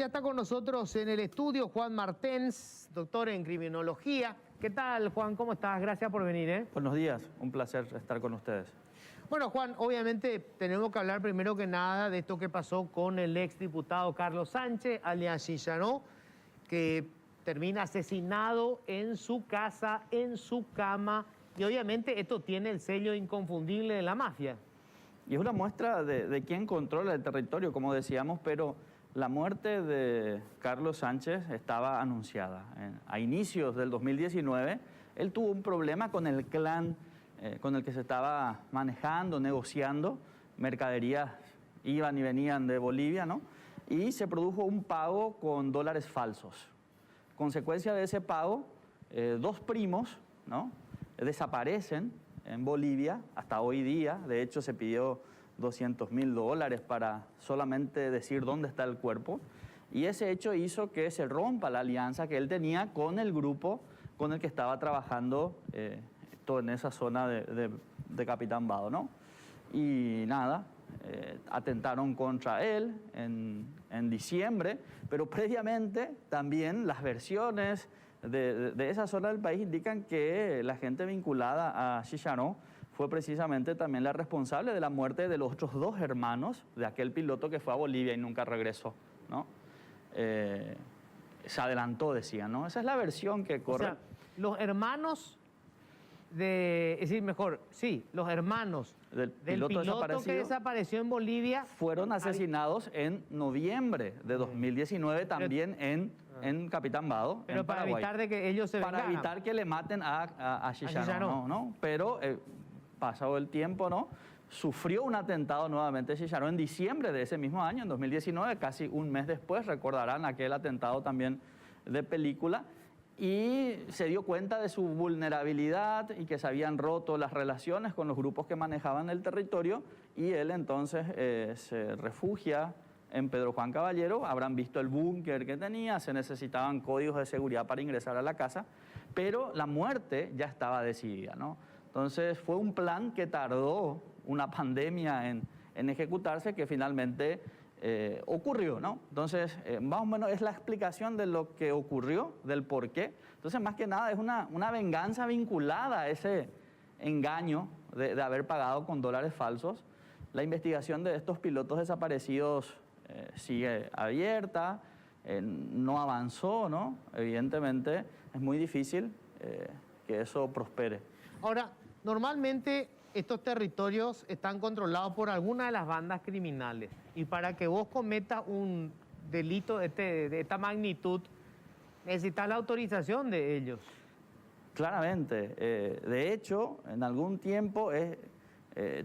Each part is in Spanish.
está con nosotros en el estudio Juan Martens, doctor en criminología. ¿Qué tal, Juan? ¿Cómo estás? Gracias por venir. Buenos días, un placer estar con ustedes. Bueno, Juan, obviamente tenemos que hablar primero que nada de esto que pasó con el exdiputado Carlos Sánchez, alias Chicharó, que termina asesinado en su casa, en su cama, y obviamente esto tiene el sello inconfundible de la mafia. Y es una muestra de quién controla el territorio, como decíamos, pero la muerte de Carlos Sánchez estaba anunciada. A inicios del 2019, él tuvo un problema con el clan con el que se estaba manejando, negociando. Mercaderías iban y venían de Bolivia, ¿no? Y se produjo un pago con dólares falsos. Consecuencia de ese pago, dos primos, ¿no?, desaparecen en Bolivia hasta hoy día. De hecho, se pidió $200.000 para solamente decir dónde está el cuerpo. Y ese hecho hizo que se rompa la alianza que él tenía con el grupo con el que estaba trabajando todo en esa zona de Capitán Vado, ¿no? Y nada, atentaron contra él en diciembre, pero previamente también las versiones de esa zona del país indican que la gente vinculada a Chicharó fue precisamente también la responsable de la muerte de los otros dos hermanos de aquel piloto que fue a Bolivia y nunca regresó, ¿no? Se adelantó, decían, ¿no? Esa es la versión que corre. O sea, los hermanos es decir, mejor, sí, los hermanos del piloto que desapareció en Bolivia fueron asesinados en noviembre de 2019 también en Capitán Vado, pero en para Paraguay. Evitar de que ellos se vengaran. Para evitar que le maten a Chicharó, ¿no? Pero pasado el tiempo, ¿no?, sufrió un atentado nuevamente Chicharó en diciembre de ese mismo año, en 2019, casi un mes después. Recordarán aquel atentado también de película. Y se dio cuenta de su vulnerabilidad y que se habían roto las relaciones con los grupos que manejaban el territorio, y él entonces se refugia en Pedro Juan Caballero. Habrán visto el búnker que tenía, se necesitaban códigos de seguridad para ingresar a la casa, pero la muerte ya estaba decidida, ¿no? Entonces fue un plan que tardó una pandemia en ejecutarse, que finalmente ocurrió, ¿no? Entonces, más o menos es la explicación de lo que ocurrió, del por qué. Entonces, más que nada, es una venganza vinculada a ese engaño de haber pagado con dólares falsos. La investigación de estos pilotos desaparecidos sigue abierta, no avanzó, ¿no? Evidentemente, es muy difícil que eso prospere. Ahora, normalmente estos territorios están controlados por alguna de las bandas criminales, y para que vos cometas un delito de esta magnitud necesitas la autorización de ellos. Claramente. De hecho, en algún tiempo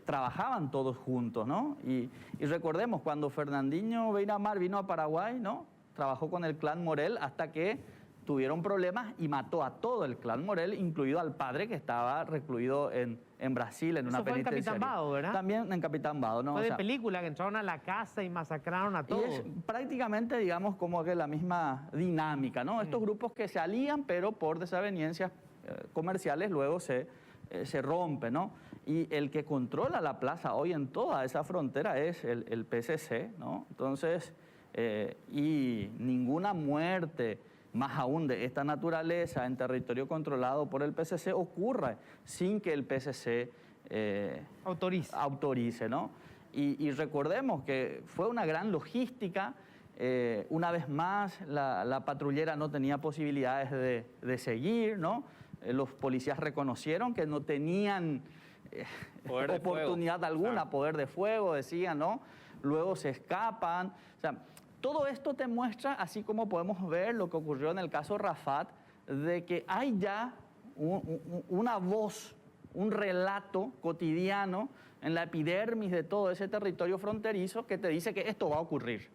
trabajaban todos juntos, ¿no? Y recordemos, cuando Fernandinho Beiramar vino a Paraguay, ¿no?, trabajó con el clan Morel hasta que tuvieron problemas y mató a todo el clan Morel, incluido al padre que estaba recluido en Brasil, en una penitenciaria. Eso fue en Capitán Vado, ¿verdad? También en Capitán Vado, ¿no? Fue de película, que entraron a la casa y masacraron a todos. Y es prácticamente, digamos, como que la misma dinámica, ¿no? Estos grupos que se alían, pero por desavenencias comerciales luego se rompen, ¿no? Y el que controla la plaza hoy en toda esa frontera es el PSC, ¿no? Entonces, y ninguna muerte, más aún de esta naturaleza, en territorio controlado por el PSC, ocurre sin que el PSC autorice, ¿no? Y recordemos que fue una gran logística. Una vez más, la patrullera no tenía posibilidades de seguir, ¿no? Los policías reconocieron que no tenían oportunidad alguna, poder de fuego, decían, ¿no? Luego se escapan. O sea, todo esto te muestra, así como podemos ver lo que ocurrió en el caso Rafat, de que hay ya una voz, un relato cotidiano en la epidermis de todo ese territorio fronterizo que te dice que esto va a ocurrir.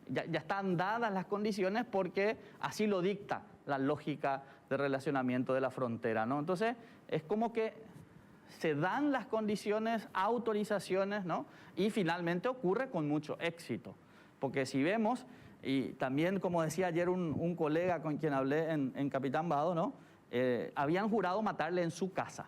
Ya están dadas las condiciones porque así lo dicta la lógica de relacionamiento de la frontera, ¿no? Entonces, es como que se dan las condiciones, autorizaciones, ¿no? Y finalmente ocurre con mucho éxito. Porque si vemos, y también como decía ayer un colega con quien hablé en Capitán Vado, ¿no?, habían jurado matarle en su casa.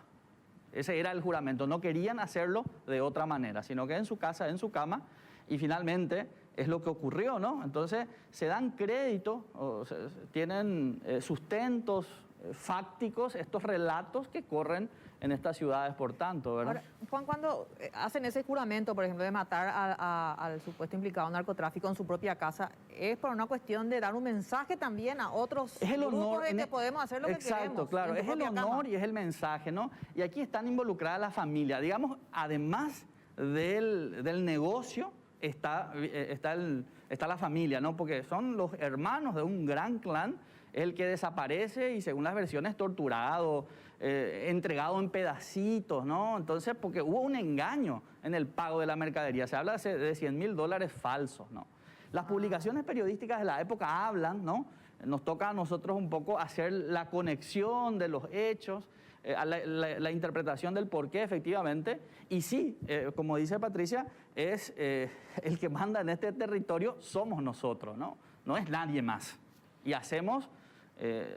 Ese era el juramento. No querían hacerlo de otra manera, sino que en su casa, en su cama, y finalmente es lo que ocurrió, ¿no? Entonces, se dan crédito, tienen sustentos fácticos estos relatos que corren en estas ciudades, por tanto, ¿verdad? Ahora, Juan, cuando hacen ese juramento, por ejemplo, de matar al supuesto implicado en narcotráfico en su propia casa, es por una cuestión de dar un mensaje también a otros grupos de que podemos hacer lo que queremos. Exacto, claro, es el honor y es el mensaje, ¿no? Y aquí están involucradas las familias. Digamos, además del negocio, está la familia, ¿no? Porque son los hermanos de un gran clan, el que desaparece y, según las versiones, torturado, entregado en pedacitos, ¿no? Entonces, porque hubo un engaño en el pago de la mercadería. Se habla de $100.000 falsos, ¿no? Las publicaciones periodísticas de la época hablan, ¿no? Nos toca a nosotros un poco hacer la conexión de los hechos, la interpretación del porqué, efectivamente. Y sí, como dice Patricia, es el que manda en este territorio somos nosotros, ¿no? No es nadie más. Y hacemos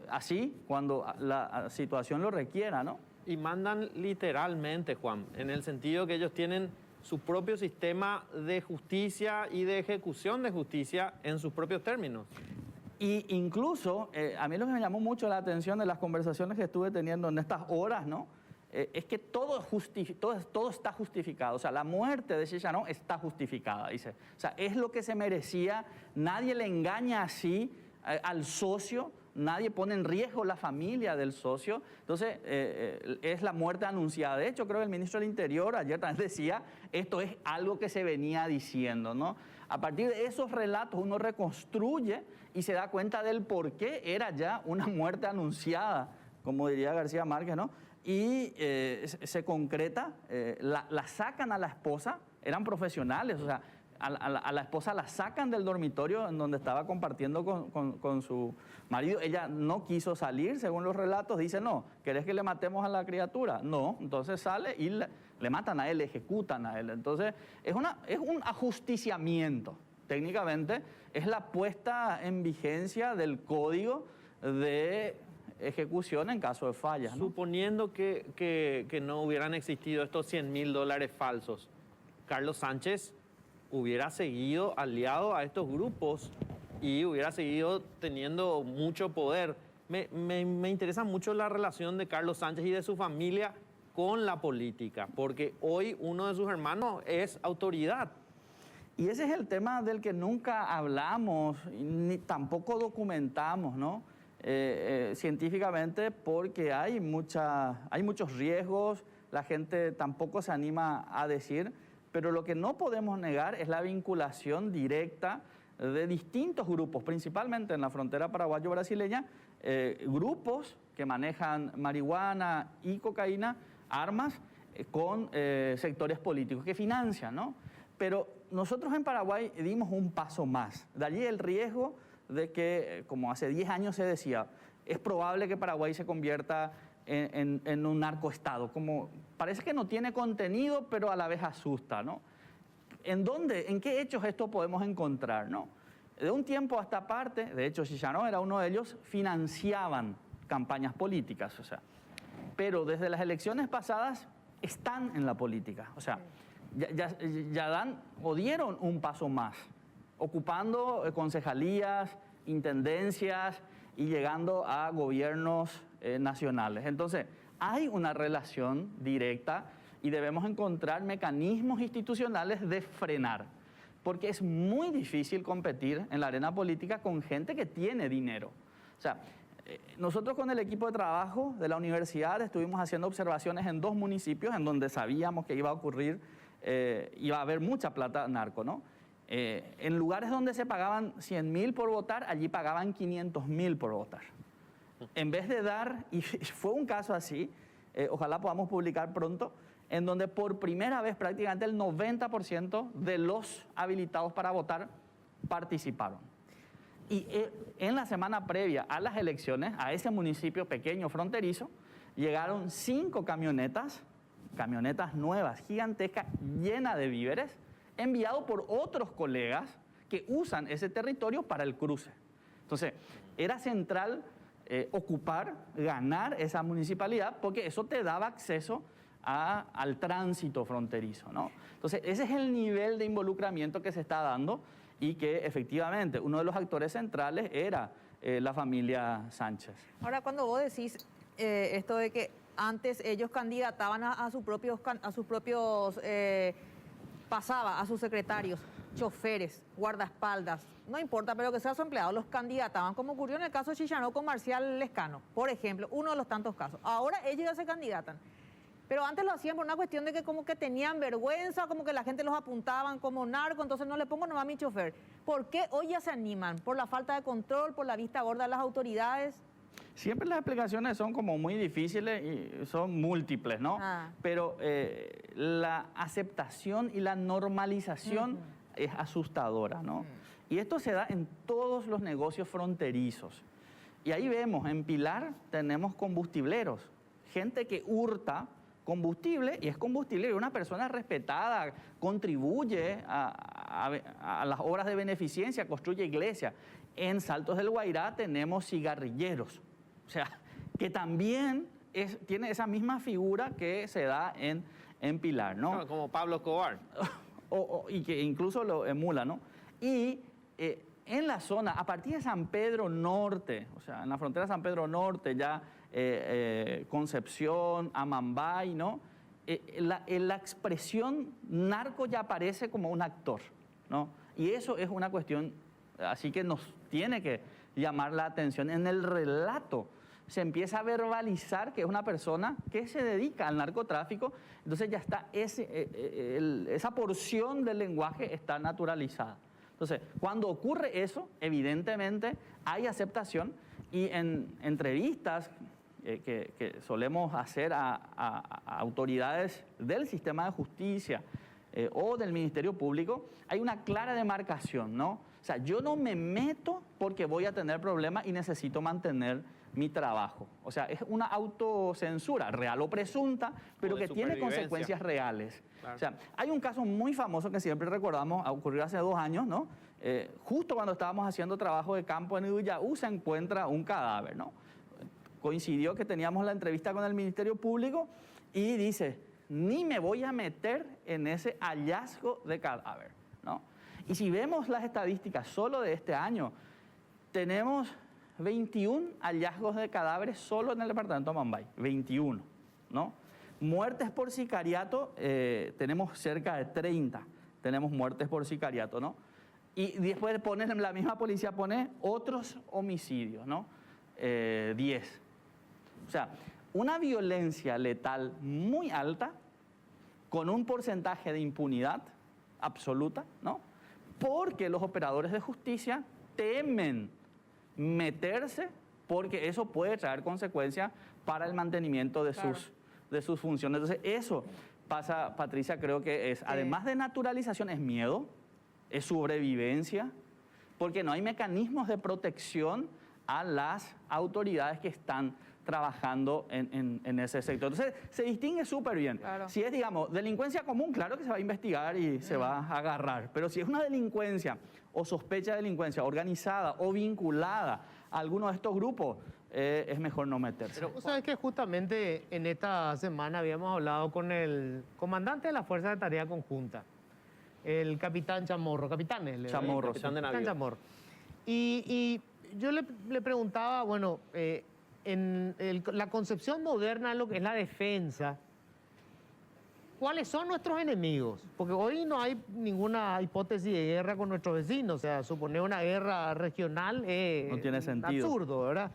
así cuando la situación lo requiera, ¿no? Y mandan literalmente, Juan, en el sentido que ellos tienen su propio sistema de justicia y de ejecución de justicia en sus propios términos. Y incluso, a mí lo que me llamó mucho la atención de las conversaciones que estuve teniendo en estas horas, ¿no? Es que todo está justificado. O sea, la muerte de Chicharrón está justificada, dice. O sea, es lo que se merecía. Nadie le engaña así al socio. Nadie pone en riesgo la familia del socio. Entonces, es la muerte anunciada. De hecho, creo que el ministro del Interior ayer también decía, esto es algo que se venía diciendo, ¿no? A partir de esos relatos uno reconstruye y se da cuenta del por qué era ya una muerte anunciada, como diría García Márquez, ¿no? Y se concreta, la sacan a la esposa, eran profesionales, o sea, a la esposa la sacan del dormitorio en donde estaba compartiendo con su marido. Ella no quiso salir, según los relatos. Dice, no, ¿querés que le matemos a la criatura? No, entonces sale y le matan a él, le ejecutan a él. Entonces, es un ajusticiamiento. Técnicamente, es la puesta en vigencia del código de ejecución en caso de fallas, ¿no? Suponiendo que no hubieran existido estos $100.000 falsos, Carlos Sánchez hubiera seguido aliado a estos grupos y hubiera seguido teniendo mucho poder. Me interesa mucho la relación de Carlos Sánchez y de su familia con la política, porque hoy uno de sus hermanos es autoridad. Y ese es el tema del que nunca hablamos, ni tampoco documentamos, ¿no? Científicamente, porque hay muchos riesgos, la gente tampoco se anima a decir. Pero lo que no podemos negar es la vinculación directa de distintos grupos, principalmente en la frontera paraguayo-brasileña, grupos que manejan marihuana y cocaína, armas, con sectores políticos que financian, ¿no? Pero nosotros en Paraguay dimos un paso más. De allí el riesgo de que, como hace 10 años se decía, es probable que Paraguay se convierta en un narcoestado, como parece que no tiene contenido, pero a la vez asusta, ¿no? ¿En qué hechos esto podemos encontrar, no? De un tiempo a esta parte, de hecho Chicharrón era uno de ellos, financiaban campañas políticas, o sea, pero desde las elecciones pasadas están en la política, o sea, ya dan o dieron un paso más, ocupando concejalías, intendencias y llegando a gobiernos nacionales. Entonces, hay una relación directa y debemos encontrar mecanismos institucionales de frenar, porque es muy difícil competir en la arena política con gente que tiene dinero. O sea, nosotros con el equipo de trabajo de la universidad estuvimos haciendo observaciones en 2 municipios en donde sabíamos que iba a ocurrir, iba a haber mucha plata narco, ¿no? En lugares donde se pagaban 100.000 por votar, allí pagaban 500.000 por votar. En vez de dar, y fue un caso así, ojalá podamos publicar pronto, en donde por primera vez prácticamente el 90% de los habilitados para votar participaron. Y en la semana previa a las elecciones, a ese municipio pequeño fronterizo, llegaron 5 camionetas nuevas, gigantescas, llenas de víveres, enviados por otros colegas que usan ese territorio para el cruce. Entonces, era central ocupar, ganar esa municipalidad, porque eso te daba acceso al tránsito fronterizo, ¿no? Entonces, ese es el nivel de involucramiento que se está dando y que efectivamente uno de los actores centrales era la familia Sánchez. Ahora, cuando vos decís esto de que antes ellos candidataban a sus propios, pasaba a sus secretarios, choferes, guardaespaldas, no importa, pero que sea su empleado, los candidataban, como ocurrió en el caso de Chicharó con Marcial Lescano, por ejemplo, uno de los tantos casos. Ahora ellos ya se candidatan. Pero antes lo hacían por una cuestión de que como que tenían vergüenza, como que la gente los apuntaban como narco, entonces no le pongo nomás a mi chofer. ¿Por qué hoy ya se animan? ¿Por la falta de control, por la vista gorda de las autoridades? Siempre las explicaciones son como muy difíciles y son múltiples, ¿no? Pero la aceptación y la normalización es asustadora, ¿no? Y esto se da en todos los negocios fronterizos. Y ahí vemos, en Pilar tenemos combustibleros, gente que hurta combustible y es combustible, una persona respetada, contribuye a las obras de beneficencia, construye iglesias. En Saltos del Guairá tenemos cigarrilleros, o sea, que también tiene esa misma figura que se da en Pilar, ¿no? Claro, como Pablo Escobar. Y que incluso lo emula, ¿no? Y en la zona, a partir de San Pedro Norte, o sea, en la frontera de San Pedro Norte, ya Concepción, Amambay, ¿no? La expresión narco ya aparece como un actor, ¿no? Y eso es una cuestión, así que nos tiene que llamar la atención. En el relato se empieza a verbalizar que es una persona que se dedica al narcotráfico, entonces ya está esa porción del lenguaje está naturalizada. Entonces, cuando ocurre eso, evidentemente hay aceptación y en entrevistas que solemos hacer a autoridades del sistema de justicia o del Ministerio Público, hay una clara demarcación, ¿no? O sea, yo no me meto porque voy a tener problemas y necesito mantener mi trabajo. O sea, es una autocensura, real o presunta, pero que tiene consecuencias reales. Claro. O sea, hay un caso muy famoso que siempre recordamos, ocurrió hace 2 años, ¿no? Justo cuando estábamos haciendo trabajo de campo en Uyaú se encuentra un cadáver, ¿no? Coincidió que teníamos la entrevista con el Ministerio Público y dice, ni me voy a meter en ese hallazgo de cadáver, ¿no? Y si vemos las estadísticas solo de este año, tenemos 21 hallazgos de cadáveres solo en el departamento de Amambay, 21, ¿no? Muertes por sicariato, tenemos cerca de 30, tenemos muertes por sicariato, ¿no? Y después la misma policía pone otros homicidios, ¿no? 10. O sea, una violencia letal muy alta, con un porcentaje de impunidad absoluta, ¿no? Porque los operadores de justicia temen meterse porque eso puede traer consecuencias para el mantenimiento de sus funciones. Entonces, eso pasa, Patricia, creo que es, además de naturalización, es miedo, es sobrevivencia, porque no hay mecanismos de protección a las autoridades que están trabajando en ese sector. Entonces, se distingue súper bien. Claro. Si es, digamos, delincuencia común, claro que se va a investigar y se va a agarrar. Pero si es una delincuencia o sospecha de delincuencia organizada o vinculada a alguno de estos grupos, es mejor no meterse. Pero vos sabés que justamente en esta semana habíamos hablado con el comandante de la Fuerza de Tarea Conjunta, el capitán Chamorro, capitán de navío. Chamorro. Y yo le preguntaba, bueno, en la concepción moderna de lo que es la defensa, ¿cuáles son nuestros enemigos? Porque hoy no hay ninguna hipótesis de guerra con nuestros vecinos, o sea, suponer una guerra regional es no tiene sentido. Absurdo, ¿verdad?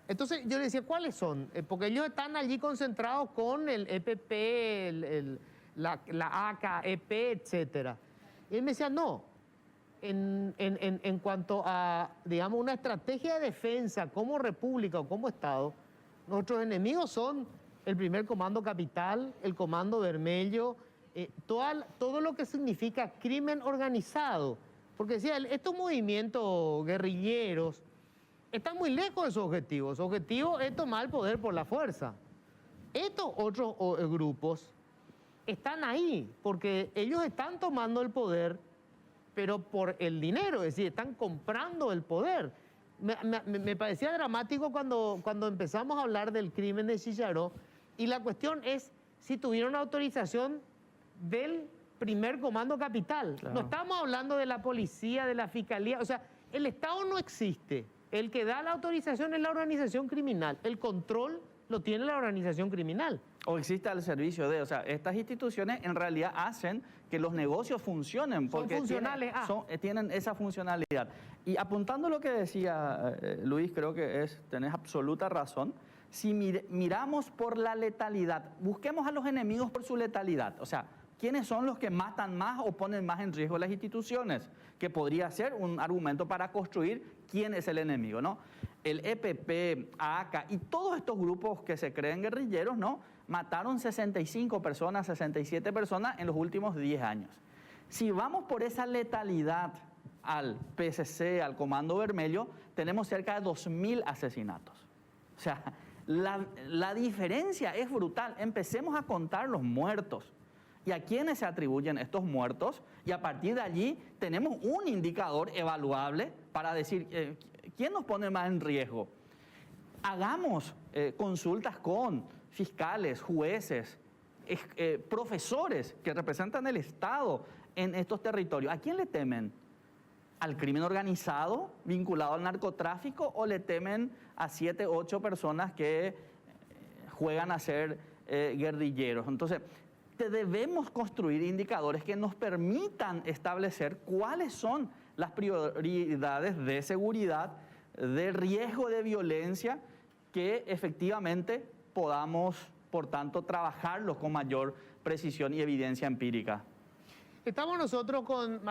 Entonces yo le decía, ¿cuáles son? Porque ellos están allí concentrados con el EPP, la ACA, EP, etcétera. Y él me decía, no. En cuanto a, digamos, una estrategia de defensa como república o como Estado, nuestros enemigos son el primer comando capital, el comando Bermello, todo lo que significa crimen organizado. Porque decía, estos movimientos guerrilleros están muy lejos de sus objetivos. Su objetivo es tomar el poder por la fuerza. Estos otros grupos están ahí porque ellos están tomando el poder, pero por el dinero, es decir, están comprando el poder. Me parecía dramático cuando empezamos a hablar del crimen de Chicharó, y la cuestión es si tuvieron autorización del primer comando capital. Claro. No estamos hablando de la policía, de la fiscalía. O sea, el Estado no existe. El que da la autorización es la organización criminal. El control lo tiene la organización criminal. O existe al servicio de, o sea, estas instituciones en realidad hacen que los negocios funcionen. Son Porque funcionales. tienen esa funcionalidad. Y apuntando lo que decía Luis, creo que tenés absoluta razón. Si miramos por la letalidad, busquemos a los enemigos por su letalidad. O sea, ¿quiénes son los que matan más o ponen más en riesgo las instituciones? Que podría ser un argumento para construir quién es el enemigo, ¿no? El EPP, AACA y todos estos grupos que se creen guerrilleros, ¿no? Mataron 65 personas, 67 personas en los últimos 10 años. Si vamos por esa letalidad al PSC, al Comando Vermelho, tenemos cerca de 2.000 asesinatos. O sea, la diferencia es brutal. Empecemos a contar los muertos y a quiénes se atribuyen estos muertos, y a partir de allí tenemos un indicador evaluable para decir quién nos pone más en riesgo. Hagamos consultas con fiscales, jueces, profesores que representan el Estado en estos territorios. ¿A quién le temen? ¿Al crimen organizado vinculado al narcotráfico o le temen a 7, 8 personas que juegan a ser guerrilleros? Entonces, debemos construir indicadores que nos permitan establecer cuáles son las prioridades de seguridad, de riesgo de violencia, que efectivamente podamos, por tanto, trabajarlos con mayor precisión y evidencia empírica. Estamos nosotros con